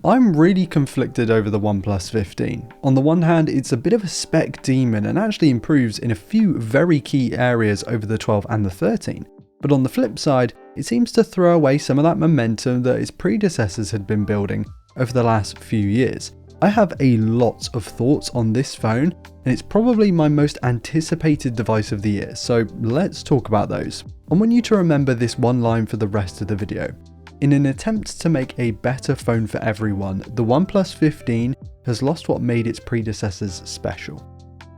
I'm really conflicted over the OnePlus 15. On the one hand, it's a bit of a spec demon and actually improves in a few very key areas over the 12 and the 13. But on the flip side, it seems to throw away some of that momentum that its predecessors had been building over the last few years. I have a lot of thoughts on this phone, and it's probably my most anticipated device of the year, so let's talk about those. I want you to remember this one line for the rest of the video. In an attempt to make a better phone for everyone, the OnePlus 15 has lost what made its predecessors special.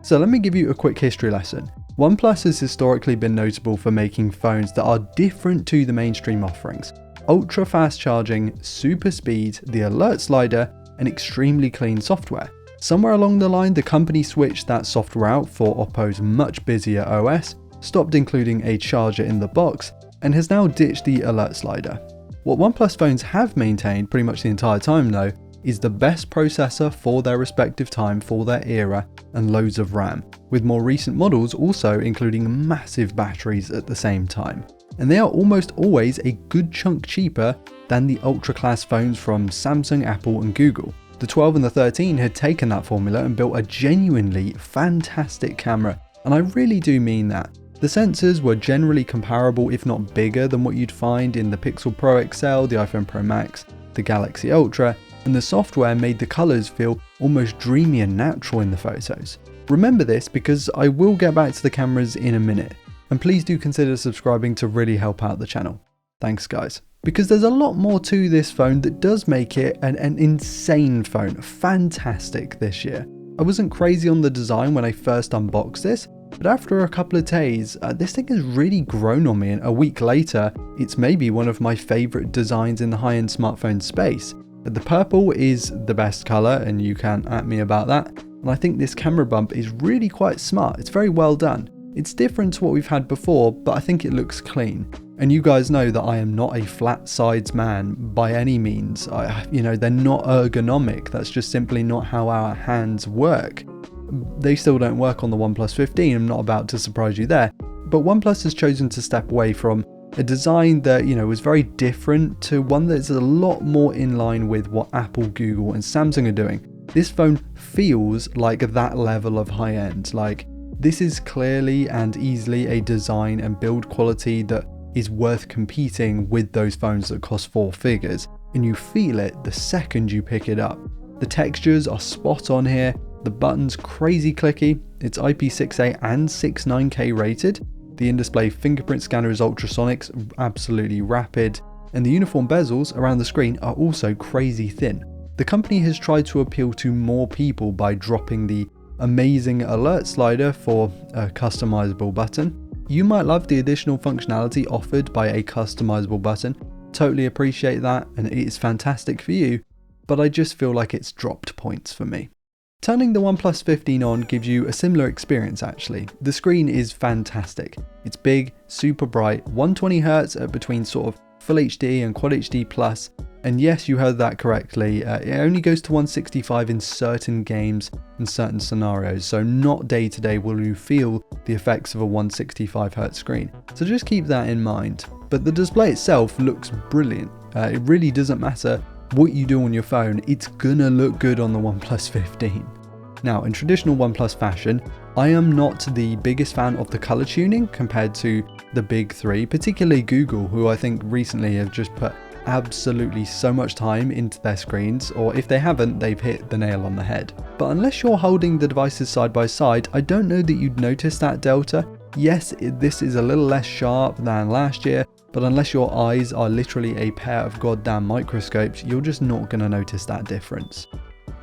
So let me give you a quick history lesson. OnePlus has historically been notable for making phones that are different to the mainstream offerings. Ultra fast charging, super speed, the alert slider, and extremely clean software. Somewhere along the line, the company switched that software out for Oppo's much busier OS, stopped including a charger in the box, and has now ditched the alert slider. What OnePlus phones have maintained pretty much the entire time though, is the best processor for their respective time for their era and loads of RAM, with more recent models also including massive batteries at the same time. And they are almost always a good chunk cheaper than the ultra class phones from Samsung, Apple and Google. The 12 and the 13 had taken that formula and built a genuinely fantastic camera, and I really do mean that. The sensors were generally comparable if not bigger than what you'd find in the Pixel Pro XL, the iPhone Pro Max, the Galaxy Ultra, and the software made the colours feel almost dreamy and natural in the photos. Remember this because I will get back to the cameras in a minute, and please do consider subscribing to really help out the channel. Thanks guys. Because there's a lot more to this phone that does make it an insane phone, fantastic this year. I wasn't crazy on the design when I first unboxed this, but after a couple of days, this thing has really grown on me, and a week later, it's maybe one of my favourite designs in the high-end smartphone space. The purple is the best colour, and you can at me about that, and I think this camera bump is really quite smart. It's very well done. It's different to what we've had before, but I think it looks clean. And you guys know that I am not a flat sides man by any means. They're not ergonomic. That's just simply not how our hands work. They still don't work on the OnePlus 15, I'm not about to surprise you there. But OnePlus has chosen to step away from a design that, was very different to one that's a lot more in line with what Apple, Google and Samsung are doing. This phone feels like that level of high end. Like, this is clearly and easily a design and build quality that is worth competing with those phones that cost 4 figures, and you feel it the second you pick it up. The textures are spot on here, the button's crazy clicky, it's IP68 and 69K rated, the in-display fingerprint scanner is ultrasonic, absolutely rapid, and the uniform bezels around the screen are also crazy thin. The company has tried to appeal to more people by dropping the amazing alert slider for a customizable button. You might love the additional functionality offered by a customizable button, totally appreciate that, and it is fantastic for you, but I just feel like it's dropped points for me. Turning the OnePlus 15 on gives you a similar experience actually. The screen is fantastic. It's big, super bright, 120Hz at between sort of Full HD and Quad HD Plus, and yes, you heard that correctly, it only goes to 165 in certain games and certain scenarios, so not day to day will you feel the effects of a 165Hz screen. So just keep that in mind. But the display itself looks brilliant. It really doesn't matter what you do on your phone, it's gonna look good on the OnePlus 15. Now, in traditional OnePlus fashion, I am not the biggest fan of the color tuning compared to the big three, particularly Google, who I think recently have just put absolutely so much time into their screens, or if they haven't, they've hit the nail on the head. But unless you're holding the devices side by side, I don't know that you'd notice that delta. Yes, this is a little less sharp than last year, but unless your eyes are literally a pair of goddamn microscopes, you're just not going to notice that difference.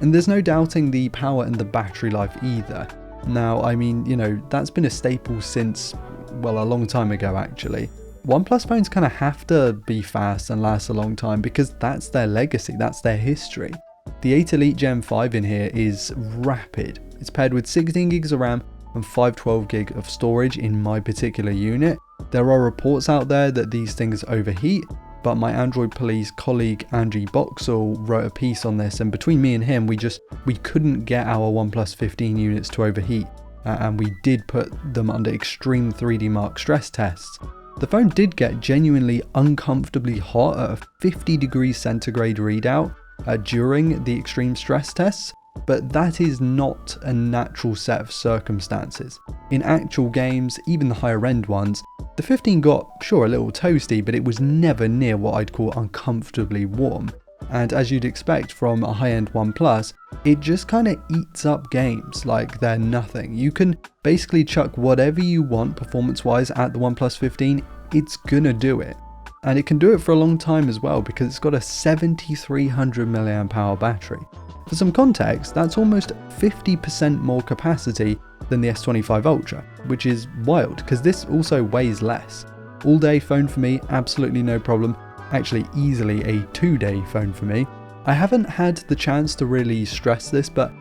And there's no doubting the power and the battery life either. Now, I mean, that's been a staple since, well, a long time ago actually. OnePlus phones kind of have to be fast and last a long time because that's their legacy, that's their history. The 8 Elite Gen 5 in here is rapid. It's paired with 16 gigs of RAM and 512 gig of storage in my particular unit. There are reports out there that these things overheat, but my Android Police colleague Angie Boxall wrote a piece on this, and between me and him, we couldn't get our OnePlus 15 units to overheat, and we did put them under extreme 3D Mark stress tests. The phone did get genuinely uncomfortably hot at a 50 degrees centigrade readout, during the extreme stress tests, but that is not a natural set of circumstances. In actual games, even the higher end ones, the 15 got, sure, a little toasty, but it was never near what I'd call uncomfortably warm. And as you'd expect from a high-end OnePlus, it just kind of eats up games like they're nothing. You can basically chuck whatever you want performance-wise at the OnePlus 15, it's gonna do it. And it can do it for a long time as well because it's got a 7300 mAh battery. For some context, that's almost 50% more capacity than the S25 Ultra, which is wild because this also weighs less. All day phone for me, absolutely no problem. Actually easily a 2-day phone for me. I haven't had the chance to really stress this, but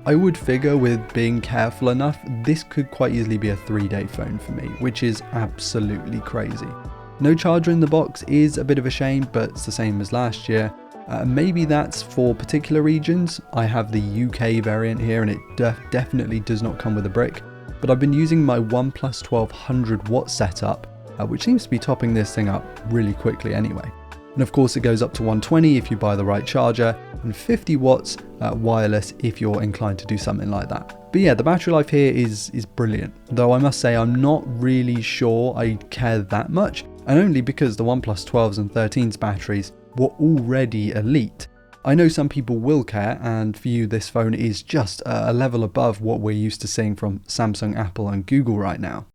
I would figure with being careful enough, this could quite easily be a 3-day phone for me, which is absolutely crazy. No charger in the box is a bit of a shame, but it's the same as last year. Maybe that's for particular regions. I have the UK variant here and it definitely does not come with a brick, but I've been using my OnePlus 1200 watt setup, which seems to be topping this thing up really quickly anyway. And of course it goes up to 120 if you buy the right charger, and 50 watts wireless if you're inclined to do something like that. But yeah, the battery life here is brilliant, though I must say I'm not really sure I care that much, and only because the OnePlus 12s and 13s batteries were already elite. I know some people will care, and for you this phone is just a level above what we're used to seeing from Samsung, Apple and Google right now.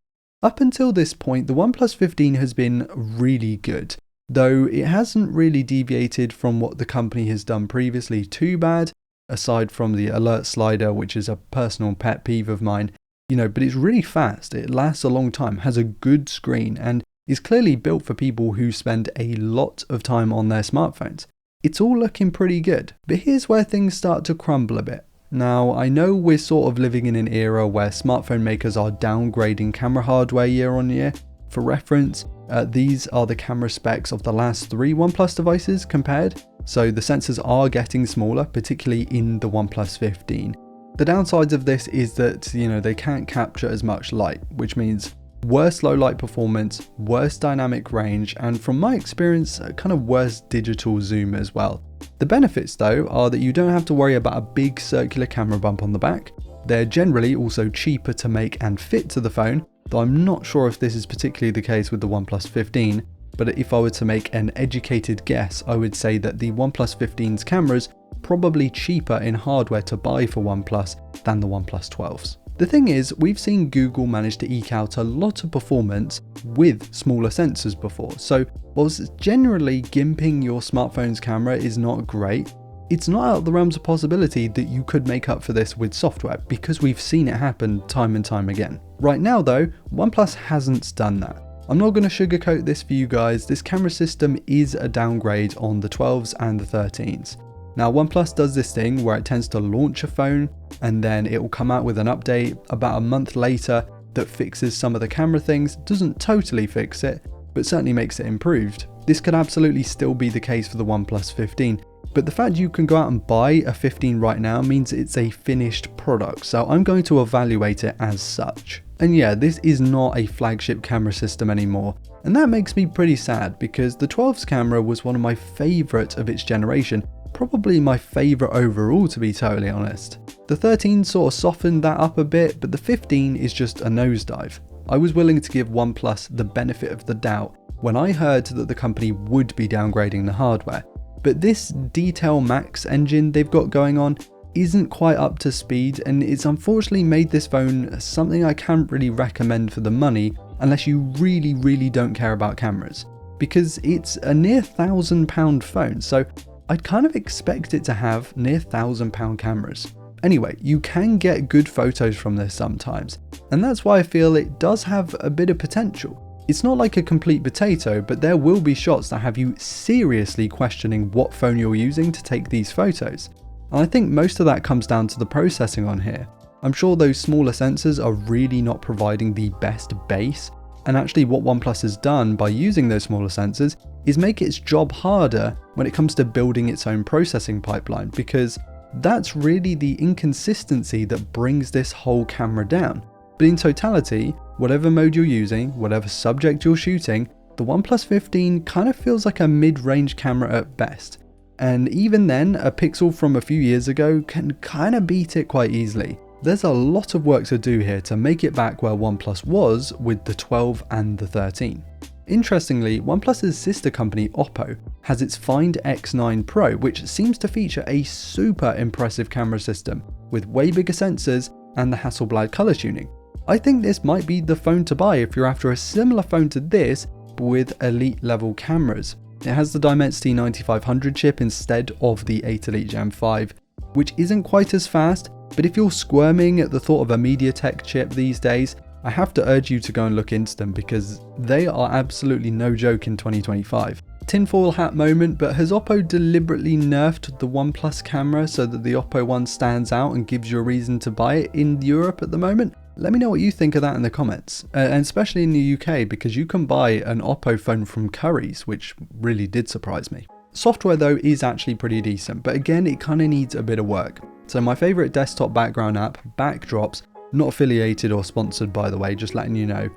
Up until this point, the OnePlus 15 has been really good, though it hasn't really deviated from what the company has done previously too bad, aside from the alert slider, which is a personal pet peeve of mine, but it's really fast, it lasts a long time, has a good screen, and is clearly built for people who spend a lot of time on their smartphones. It's all looking pretty good, but here's where things start to crumble a bit. Now, I know we're sort of living in an era where smartphone makers are downgrading camera hardware year on year. For reference, these are the camera specs of the last 3 OnePlus devices compared, so the sensors are getting smaller, particularly in the OnePlus 15. The downsides of this is that, they can't capture as much light, which means worse low light performance, worse dynamic range, and from my experience, kind of worse digital zoom as well. The benefits though are that you don't have to worry about a big circular camera bump on the back. They're generally also cheaper to make and fit to the phone, though I'm not sure if this is particularly the case with the OnePlus 15, but if I were to make an educated guess, I would say that the OnePlus 15's cameras probably cheaper in hardware to buy for OnePlus than the OnePlus 12s. The thing is, we've seen Google manage to eke out a lot of performance with smaller sensors before, so whilst generally gimping your smartphone's camera is not great, it's not out of the realms of possibility that you could make up for this with software, because we've seen it happen time and time again. Right now though, OnePlus hasn't done that. I'm not going to sugarcoat this for you guys, this camera system is a downgrade on the 12s and the 13s. Now OnePlus does this thing where it tends to launch a phone and then it will come out with an update about a month later that fixes some of the camera things, doesn't totally fix it, but certainly makes it improved. This could absolutely still be the case for the OnePlus 15, but the fact you can go out and buy a 15 right now means it's a finished product, so I'm going to evaluate it as such. And yeah, this is not a flagship camera system anymore, and that makes me pretty sad because the 12's camera was one of my favourite of its generation, probably my favourite overall to be totally honest. The 13 sort of softened that up a bit, but the 15 is just a nosedive. I was willing to give OnePlus the benefit of the doubt when I heard that the company would be downgrading the hardware, but this Detail Max engine they've got going on isn't quite up to speed, and it's unfortunately made this phone something I can't really recommend for the money unless you really don't care about cameras, because it's a near £1,000 phone, so I'd kind of expect it to have near £1,000 cameras. Anyway, you can get good photos from this sometimes, and that's why I feel it does have a bit of potential. It's not like a complete potato, but there will be shots that have you seriously questioning what phone you're using to take these photos. And I think most of that comes down to the processing on here. I'm sure those smaller sensors are really not providing the best base, and actually what OnePlus has done by using those smaller sensors is make its job harder when it comes to building its own processing pipeline, because that's really the inconsistency that brings this whole camera down. But in totality, whatever mode you're using, whatever subject you're shooting, the OnePlus 15 kind of feels like a mid-range camera at best. And even then, a Pixel from a few years ago can kind of beat it quite easily. There's a lot of work to do here to make it back where OnePlus was with the 12 and the 13. Interestingly, OnePlus's sister company Oppo has its Find X9 Pro, which seems to feature a super impressive camera system with way bigger sensors and the Hasselblad color tuning. I think this might be the phone to buy if you're after a similar phone to this but with elite level cameras. It has the Dimensity 9500 chip instead of the 8 Elite Gen 5, which isn't quite as fast, but if you're squirming at the thought of a MediaTek chip these days, I have to urge you to go and look into them because they are absolutely no joke in 2025. Tinfoil hat moment, but has Oppo deliberately nerfed the OnePlus camera so that the Oppo one stands out and gives you a reason to buy it in Europe at the moment? Let me know what you think of that in the comments, and especially in the UK because you can buy an Oppo phone from Currys, which really did surprise me. Software though is actually pretty decent, but again it kind of needs a bit of work. So my favourite desktop background app, Backdrops, not affiliated or sponsored by the way, just letting you know,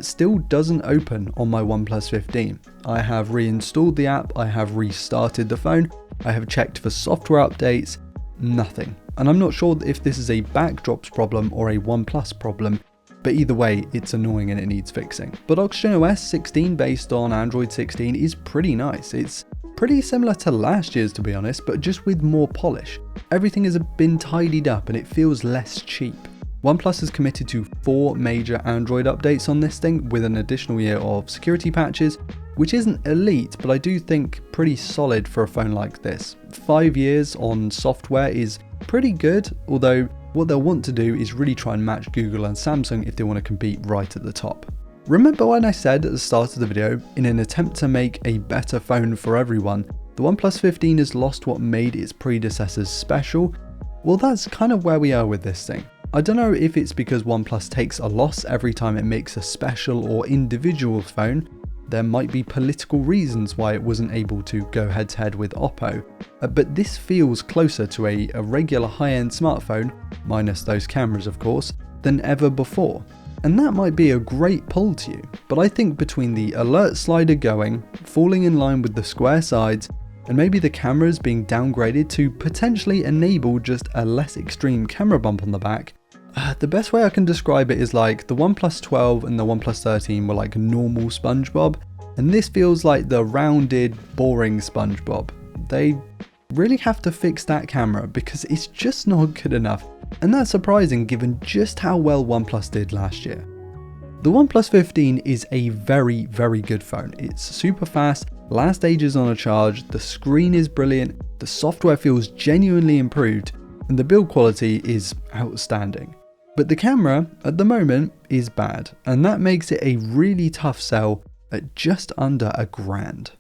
still doesn't open on my OnePlus 15. I have reinstalled the app, I have restarted the phone, I have checked for software updates, nothing. And I'm not sure if this is a Backdrops problem or a OnePlus problem, but either way, it's annoying and it needs fixing. But Oxygen OS 16 based on Android 16 is pretty nice. It's pretty similar to last year's to be honest, but just with more polish. Everything has been tidied up and it feels less cheap. OnePlus has committed to 4 major Android updates on this thing with an additional year of security patches, which isn't elite, but I do think pretty solid for a phone like this. 5 years on software is pretty good, although what they'll want to do is really try and match Google and Samsung if they want to compete right at the top. Remember when I said at the start of the video, in an attempt to make a better phone for everyone, the OnePlus 15 has lost what made its predecessors special? Well, that's kind of where we are with this thing. I don't know if it's because OnePlus takes a loss every time it makes a special or individual phone. There might be political reasons why it wasn't able to go head to head with Oppo, but this feels closer to a regular high-end smartphone, minus those cameras of course, than ever before. And that might be a great pull to you, but I think between the alert slider going, falling in line with the square sides, and maybe the cameras being downgraded to potentially enable just a less extreme camera bump on the back, the best way I can describe it is like the OnePlus 12 and the OnePlus 13 were like normal SpongeBob, and this feels like the rounded, boring SpongeBob. They really have to fix that camera because it's just not good enough, and that's surprising given just how well OnePlus did last year. The OnePlus 15 is a very, very good phone. It's super fast, lasts ages on a charge, the screen is brilliant, the software feels genuinely improved, and the build quality is outstanding. But the camera, at the moment, is bad, and that makes it a really tough sell at just under £1,000.